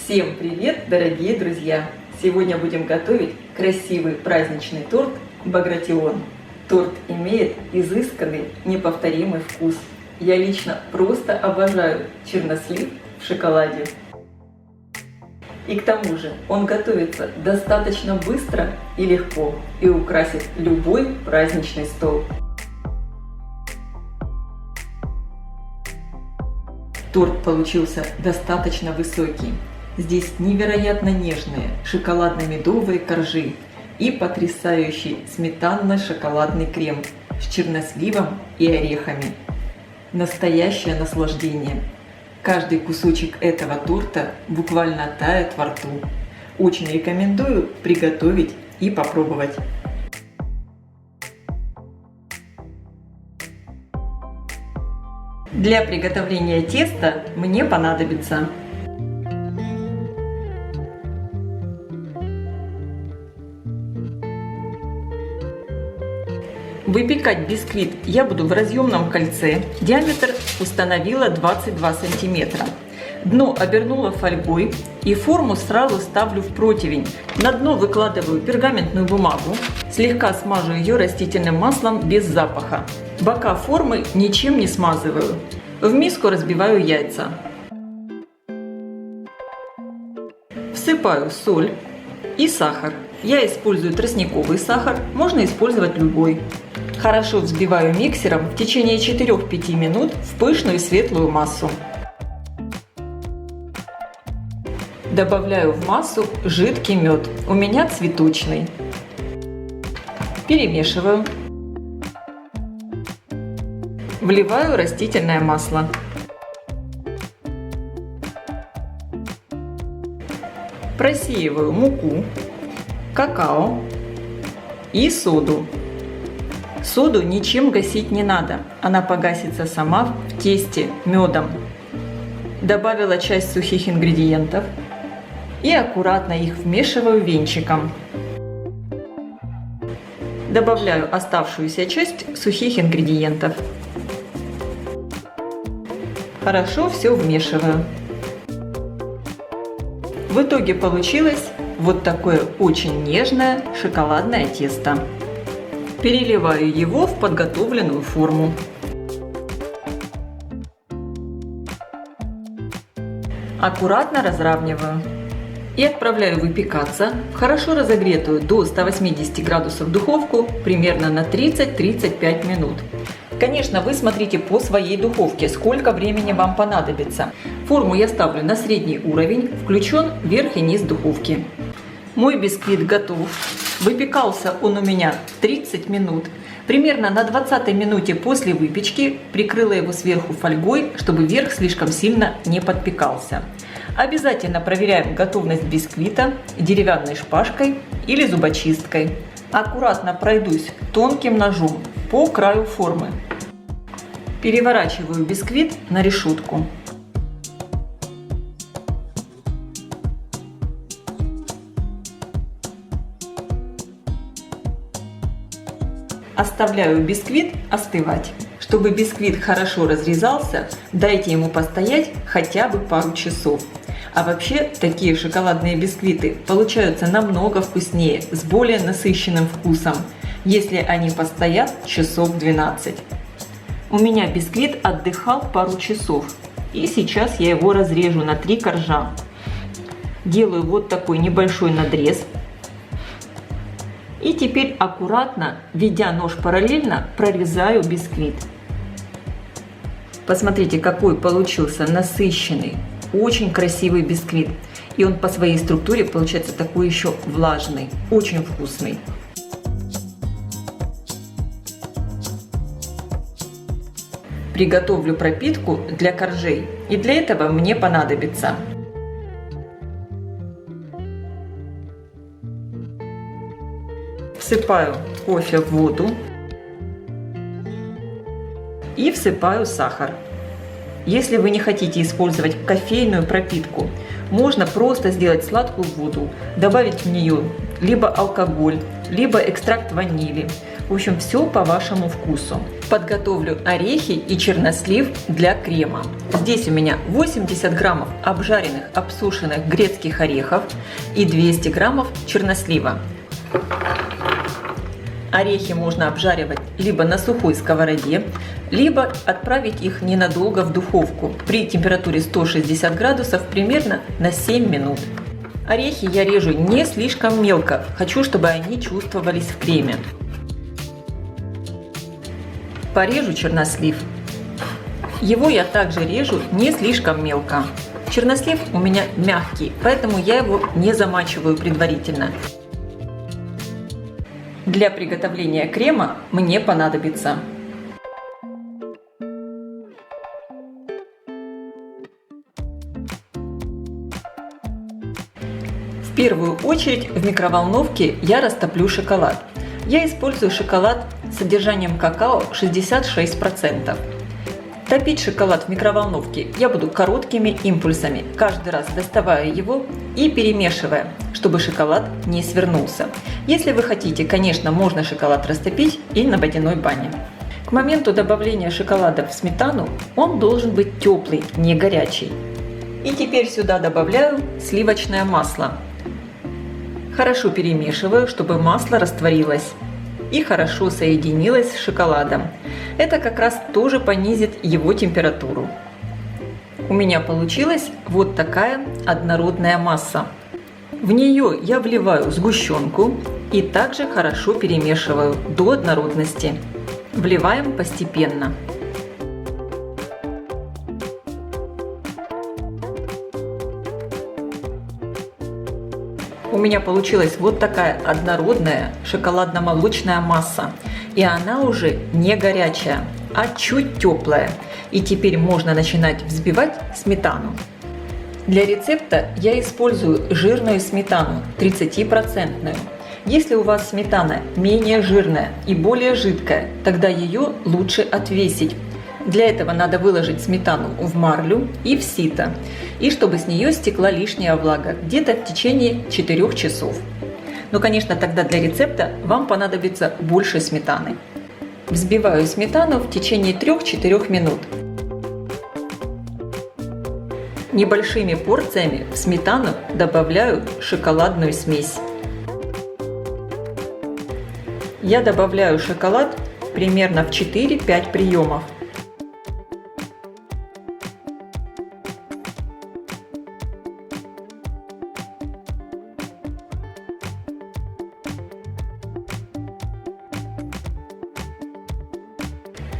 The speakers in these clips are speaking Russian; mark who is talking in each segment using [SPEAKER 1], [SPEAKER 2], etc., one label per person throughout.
[SPEAKER 1] Всем привет, дорогие друзья! Сегодня будем готовить красивый праздничный торт Багратион. Торт имеет изысканный, неповторимый вкус. Я лично просто обожаю чернослив в шоколаде. И к тому же он готовится достаточно быстро и легко и украсит любой праздничный стол. Торт получился достаточно высокий. Здесь невероятно нежные шоколадно-медовые коржи и потрясающий сметанно-шоколадный крем с черносливом и орехами. Настоящее наслаждение. Каждый кусочек этого торта буквально тает во рту. Очень рекомендую приготовить и попробовать. Для приготовления теста мне понадобится выпекать бисквит я буду в разъемном кольце. Диаметр установила 22 сантиметра. Дно обернула фольгой и форму сразу ставлю в противень. На дно выкладываю пергаментную бумагу, слегка смажу ее растительным маслом без запаха. Бока формы ничем не смазываю. В миску разбиваю яйца. Всыпаю соль и сахар. Я использую тростниковый сахар, можно использовать любой. Хорошо взбиваю миксером в течение 4-5 минут в пышную светлую массу. Добавляю в массу жидкий мед, у меня цветочный. Перемешиваю. Вливаю растительное масло. Просеиваю муку, какао и соду. Соду ничем гасить не надо, она погасится сама в тесте медом. Добавила часть сухих ингредиентов и аккуратно их вмешиваю венчиком. Добавляю оставшуюся часть сухих ингредиентов. Хорошо все вмешиваю. В итоге получилось вот такое очень нежное шоколадное тесто. Переливаю его в подготовленную форму. Аккуратно разравниваю и отправляю выпекаться в хорошо разогретую до 180 градусов духовку примерно на 30-35 минут. Конечно, вы смотрите по своей духовке, сколько времени вам понадобится. Форму я ставлю на средний уровень, включен верх и низ духовки. Мой бисквит готов. Выпекался он у меня 30 минут. Примерно на 20-й минуте после выпечки прикрыла его сверху фольгой, чтобы верх слишком сильно не подпекался. Обязательно проверяем готовность бисквита деревянной шпажкой или зубочисткой. Аккуратно пройдусь тонким ножом по краю формы. Переворачиваю бисквит на решетку. Оставляю бисквит остывать. Чтобы бисквит хорошо разрезался, дайте ему постоять хотя бы пару часов. А вообще, такие шоколадные бисквиты получаются намного вкуснее, с более насыщенным вкусом, если они постоят часов 12. У меня бисквит отдыхал пару часов, и сейчас я его разрежу на 3 коржа. Делаю вот такой небольшой надрез. И теперь аккуратно, ведя нож параллельно, прорезаю бисквит. Посмотрите, какой получился насыщенный, очень красивый бисквит. И он по своей структуре получается такой еще влажный, очень вкусный. Приготовлю пропитку для коржей. И для этого мне понадобится всыпаю кофе в воду и всыпаю сахар. Если вы не хотите использовать кофейную пропитку, можно просто сделать сладкую воду, добавить в нее либо алкоголь, либо экстракт ванили. В общем, все по вашему вкусу. Подготовлю орехи и чернослив для крема. Здесь у меня 80 граммов обжаренных, обсушенных грецких орехов и 200 граммов чернослива. Орехи можно обжаривать либо на сухой сковороде, либо отправить их ненадолго в духовку при температуре 160 градусов примерно на 7 минут. Орехи я режу не слишком мелко, хочу, чтобы они чувствовались в креме. Порежу чернослив. Его я также режу не слишком мелко. Чернослив у меня мягкий, поэтому я его не замачиваю предварительно. Для приготовления крема мне понадобится в первую очередь в микроволновке я растоплю шоколад. Я использую шоколад с содержанием какао 66%. Топить шоколад в микроволновке я буду короткими импульсами, каждый раз доставая его и перемешивая, чтобы шоколад не свернулся. Если вы хотите, конечно, можно шоколад растопить и на водяной бане. К моменту добавления шоколада в сметану он должен быть теплый, не горячий. И теперь сюда добавляю сливочное масло. Хорошо перемешиваю, чтобы масло растворилось и хорошо соединилось с шоколадом. Это как раз тоже понизит его температуру. У меня получилась вот такая однородная масса. В нее я вливаю сгущенку и также хорошо перемешиваю до однородности. Вливаем постепенно. У меня получилась вот такая однородная шоколадно-молочная масса. И она уже не горячая, а чуть теплая. И теперь можно начинать взбивать сметану. Для рецепта я использую жирную сметану 30%. Если у вас сметана менее жирная и более жидкая, тогда ее лучше отвесить. Для этого надо выложить сметану в марлю и в сито, и чтобы с нее стекла лишняя влага где-то в течение 4 часов. Но, конечно, тогда для рецепта вам понадобится больше сметаны. Взбиваю сметану в течение 3-4 минут. Небольшими порциями в сметану добавляю шоколадную смесь. Я добавляю шоколад примерно в 4-5 приемов.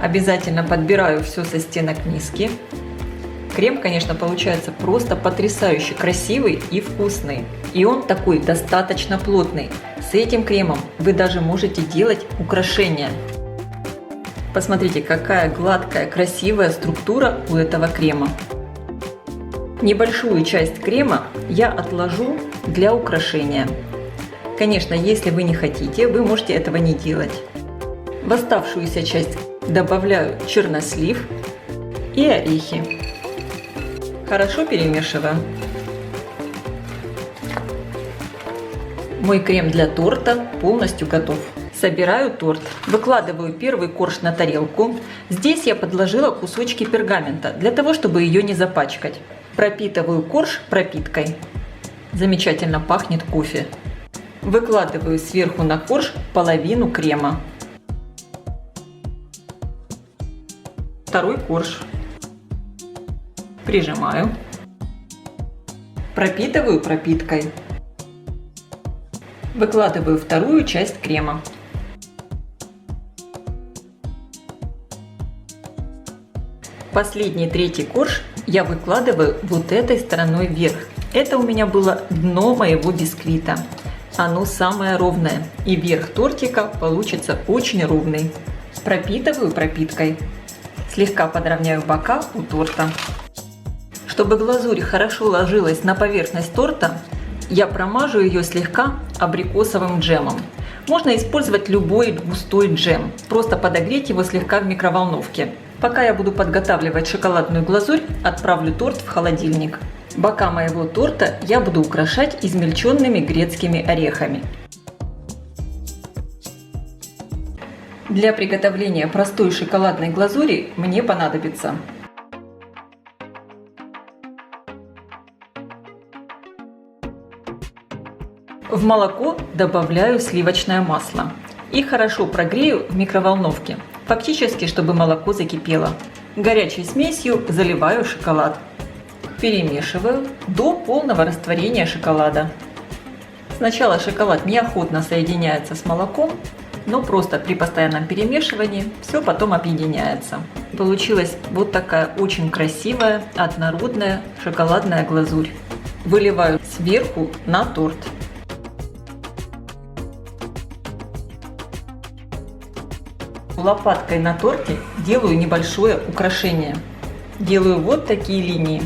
[SPEAKER 1] Обязательно подбираю все со стенок миски. Крем, конечно, получается просто потрясающе красивый и вкусный. И он такой достаточно плотный. С этим кремом вы даже можете делать украшения. Посмотрите, какая гладкая, красивая структура у этого крема. Небольшую часть крема я отложу для украшения. Конечно, если вы не хотите, вы можете этого не делать. В оставшуюся часть добавляю чернослив и орехи. Хорошо перемешиваю. Мой крем для торта полностью готов. Собираю торт. Выкладываю первый корж на тарелку. Здесь я подложила кусочки пергамента, для того, чтобы ее не запачкать. Пропитываю корж пропиткой. Замечательно пахнет кофе. Выкладываю сверху на корж половину крема. Второй корж. Прижимаю. Пропитываю пропиткой. Выкладываю вторую часть крема. Последний третий корж я выкладываю вот этой стороной вверх. Это у меня было дно моего бисквита. Оно самое ровное, и верх тортика получится очень ровный. Пропитываю пропиткой. Слегка подровняю бока у торта. Чтобы глазурь хорошо ложилась на поверхность торта, я промажу ее слегка абрикосовым джемом. Можно использовать любой густой джем, просто подогреть его слегка в микроволновке. Пока я буду подготавливать шоколадную глазурь, отправлю торт в холодильник. Бока моего торта я буду украшать измельченными грецкими орехами. Для приготовления простой шоколадной глазури мне понадобится в молоко добавляю сливочное масло и хорошо прогрею в микроволновке, фактически, чтобы молоко закипело. Горячей смесью заливаю шоколад. Перемешиваю до полного растворения шоколада. Сначала шоколад неохотно соединяется с молоком, но просто при постоянном перемешивании все потом объединяется. Получилась вот такая очень красивая, однородная шоколадная глазурь. Выливаю сверху на торт. Лопаткой на торте делаю небольшое украшение. Делаю вот такие линии.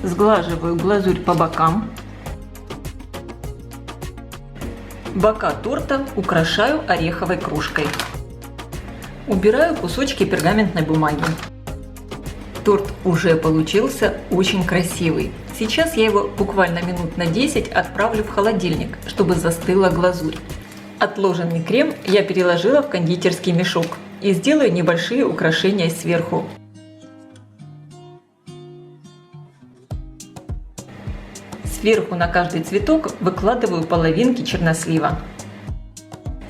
[SPEAKER 1] Сглаживаю глазурь по бокам. Бока торта украшаю ореховой крошкой. Убираю кусочки пергаментной бумаги. Торт уже получился очень красивый. Сейчас я его буквально минут на 10 отправлю в холодильник, чтобы застыла глазурь. Отложенный крем я переложила в кондитерский мешок и сделаю небольшие украшения сверху. Сверху на каждый цветок выкладываю половинки чернослива.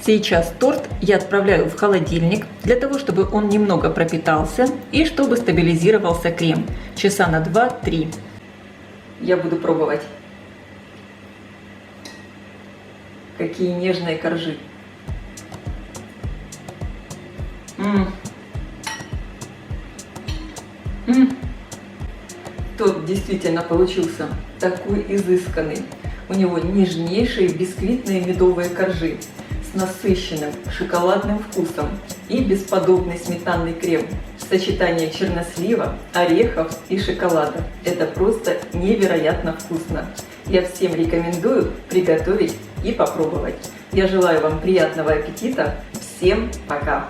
[SPEAKER 1] Сейчас торт я отправляю в холодильник, для того, чтобы он немного пропитался и чтобы стабилизировался крем. Часа на 2-3. Я буду пробовать. Какие нежные коржи. Торт действительно получился такой изысканный. У него нежнейшие бисквитные медовые коржи с насыщенным шоколадным вкусом и бесподобный сметанный крем. Сочетание чернослива, орехов и шоколада. Это просто невероятно вкусно. Я всем рекомендую приготовить и попробовать. Я желаю вам приятного аппетита. Всем пока!